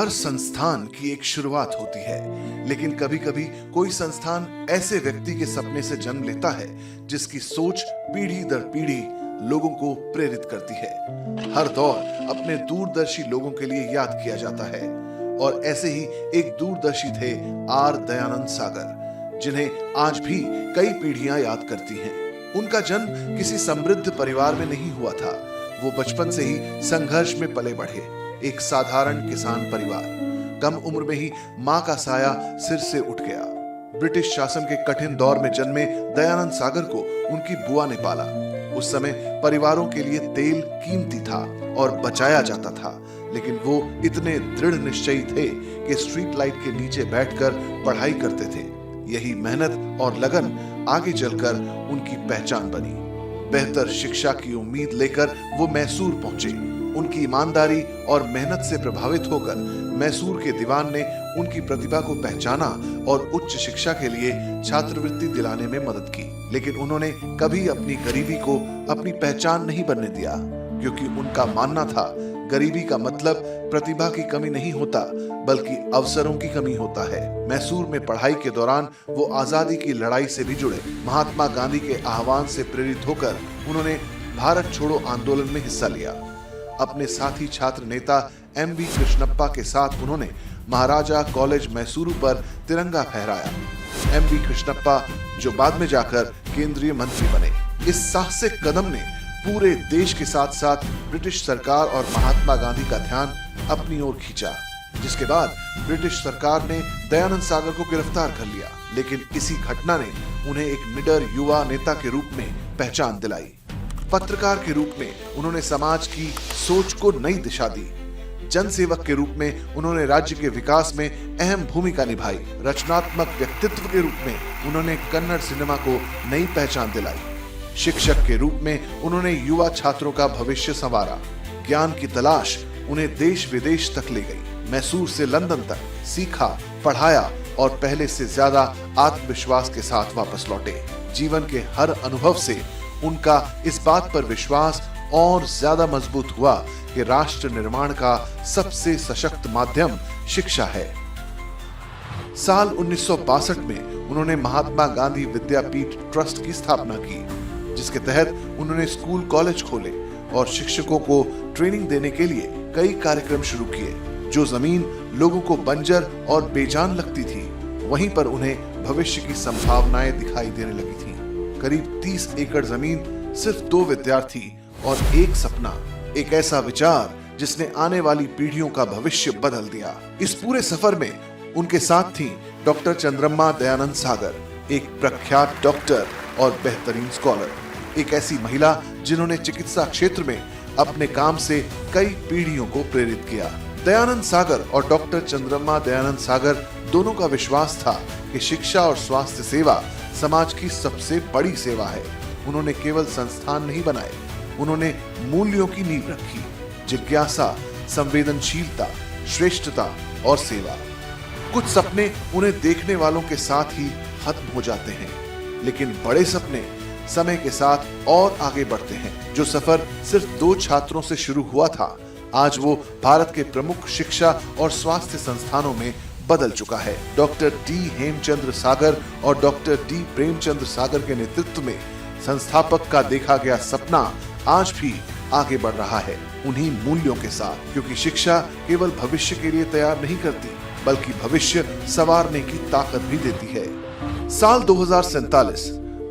हर संस्थान की एक शुरुआत होती है, लेकिन कभी-कभी कोई संस्थान ऐसे व्यक्ति के सपने से जन्म लेता है जिसकी सोच पीढ़ी दर पीढ़ी लोगों को प्रेरित करती है। हर दौर अपने दूरदर्शी लोगों के लिए याद किया जाता है और ऐसे ही एक दूरदर्शी थे आर दयानंद सागर, जिन्हें आज भी कई पीढ़ियां याद करती हैं। उनका जन्म किसी समृद्ध परिवार में नहीं हुआ था। वो बचपन से ही संघर्ष में पले बढ़े। एक साधारण किसान परिवार, कम उम्र में ही मां का साया सिर से उठ गया। ब्रिटिश शासन के कठिन दौर में जन्मे दयानंद सागर को उनकी बुआ ने पाला। उस समय परिवारों के लिए तेल कीमती था और बचाया जाता था, लेकिन वो इतने दृढ़ निश्चयी थे कि स्ट्रीट लाइट के नीचे बैठकर पढ़ाई करते थे। यही मेहनत और लगन आगे चलकर उनकी पहचान बनी। बेहतर शिक्षा की उम्मीद लेकर वो मैसूर पहुंचे। उनकी ईमानदारी और मेहनत से प्रभावित होकर मैसूर के दीवान ने उनकी प्रतिभा को पहचाना और उच्च शिक्षा के लिए छात्रवृत्ति दिलाने में मदद की। लेकिन उन्होंने कभी अपनी गरीबी को अपनी पहचान नहीं बनने दिया, क्योंकि उनका मानना था गरीबी का मतलब प्रतिभा की कमी नहीं होता, बल्कि अवसरों की कमी होता है। मैसूर में पढ़ाई के दौरान वो आजादी की लड़ाई से भी जुड़े। महात्मा गांधी के आह्वान से प्रेरित होकर उन्होंने भारत छोड़ो आंदोलन में हिस्सा लिया। अपने साथी छात्र नेता एम.वी. कृष्णप्पा के साथ उन्होंने महाराजा कॉलेज मैसूरू पर तिरंगा फहराया। एम.वी. कृष्णप्पा जो बाद में जाकर केंद्रीय मंत्री बने। इस साहसिक कदम ने पूरे देश के साथ साथ ब्रिटिश सरकार और महात्मा गांधी का ध्यान अपनी ओर खींचा, जिसके बाद ब्रिटिश सरकार ने दयानंद सागर को गिरफ्तार कर लिया। लेकिन इसी घटना ने उन्हें एक निडर युवा नेता के रूप में पहचान दिलाई। पत्रकार के रूप में उन्होंने समाज की सोच को नई दिशा दी। जनसेवक के रूप में उन्होंने राज्य के विकास में अहम भूमिका निभाई। रचनात्मक व्यक्तित्व के रूप में उन्होंने कन्नड़ सिनेमा को नई पहचान दिलाई। शिक्षक के रूप में उन्होंने युवा छात्रों का भविष्य संवारा। ज्ञान की तलाश उन्हें देश विदेश तक ले गई। मैसूर से लंदन तक सीखा, पढ़ाया और पहले से ज्यादा आत्मविश्वास के साथ वापस लौटे। जीवन के हर अनुभव से उनका इस बात पर विश्वास और ज्यादा मजबूत हुआ कि राष्ट्र निर्माण का सबसे सशक्त माध्यम शिक्षा है। साल 1962 में उन्होंने महात्मा गांधी विद्यापीठ ट्रस्ट की स्थापना की, जिसके तहत उन्होंने स्कूल कॉलेज खोले और शिक्षकों को ट्रेनिंग देने के लिए कई कार्यक्रम शुरू किए। जो जमीन लोगों को बंजर और बेजान लगती थी, वहीं पर उन्हें भविष्य की संभावनाएं दिखाई देने लगी थी। करीब 30 एकड़ जमीन, सिर्फ 2 विद्यार्थी और एक सपना, एक ऐसा विचार जिसने आने वाली पीढ़ियों का भविष्य बदल दिया। इस पूरे सफर में उनके साथ थी डॉक्टर चंद्रम्मा दयानंद सागर, एक प्रख्यात डॉक्टर और बेहतरीन स्कॉलर। एक ऐसी महिला जिन्होंने चिकित्सा क्षेत्र में अपने काम से कई पीढ़ियों को प्रेरित किया। दयानंद सागर और डॉक्टर चंद्रम्मा दयानंद सागर दोनों का विश्वास था कि शिक्षा और स्वास्थ्य सेवा समाज की सबसे बड़ी सेवा है। उन्होंने केवल संस्थान नहीं बनाए, उन्होंने मूल्यों की नींव रखी। जिज्ञासा, संवेदनशीलता, श्रेष्ठता और सेवा। कुछ सपने उन्हें देखने वालों के साथ ही खत्म हो जाते हैं, लेकिन बड़े सपने समय के साथ और आगे बढ़ते हैं। जो सफर सिर्फ 2 छात्रों से शुरू हुआ था, आज वो भारत के प्रमुख शिक्षा और स्वास्थ्य संस्थानों में बदल चुका है। डॉक्टर डी हेमचंद्र सागर और डॉक्टर डी प्रेमचंद्र सागर के नेतृत्व में संस्थापक का देखा गया सपना आज भी आगे बढ़ रहा है, उन्हीं मूल्यों के साथ। क्योंकि शिक्षा केवल भविष्य के लिए तैयार नहीं करती, बल्कि भविष्य संवारने की ताकत भी देती है। साल 2047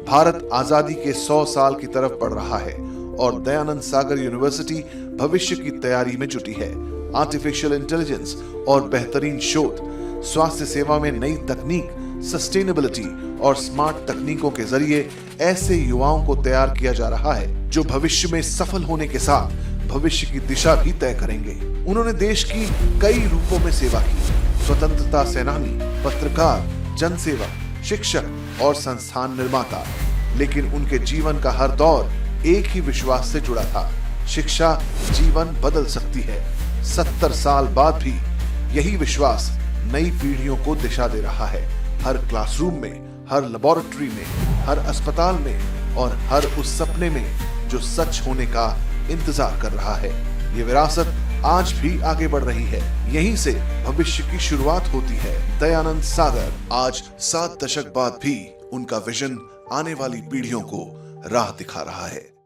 भारत आजादी के 100 साल की तरफ बढ़ रहा है और दयानंद सागर यूनिवर्सिटी भविष्य की तैयारी में जुटी है। आर्टिफिशियल इंटेलिजेंस और बेहतरीन शोध, स्वास्थ्य सेवा में नई तकनीक, सस्टेनेबिलिटी और स्मार्ट तकनीकों के जरिए ऐसे युवाओं को तैयार किया जा रहा है जो भविष्य में सफल होने के साथ भविष्य की दिशा भी तय करेंगे। उन्होंने देश की कई रूपों में सेवा की। स्वतंत्रता सेनानी, पत्रकार, जनसेवक, शिक्षक और संस्थान निर्माता। लेकिन उनके जीवन का हर दौर एक ही विश्वास से जुड़ा था, शिक्षा जीवन बदल सकती है। 70 साल बाद भी यही विश्वास नई पीढ़ियों को दिशा दे रहा है। हर क्लासरूम में, हर लेबोरेटरी में, हर अस्पताल में और हर उस सपने में जो सच होने का इंतजार कर रहा है। ये विरासत आज भी आगे बढ़ रही है। यहीं से भविष्य की शुरुआत होती है। दयानंद सागर आज 7 दशक बाद भी उनका विजन आने वाली पीढ़ियों को राह दिखा रहा है।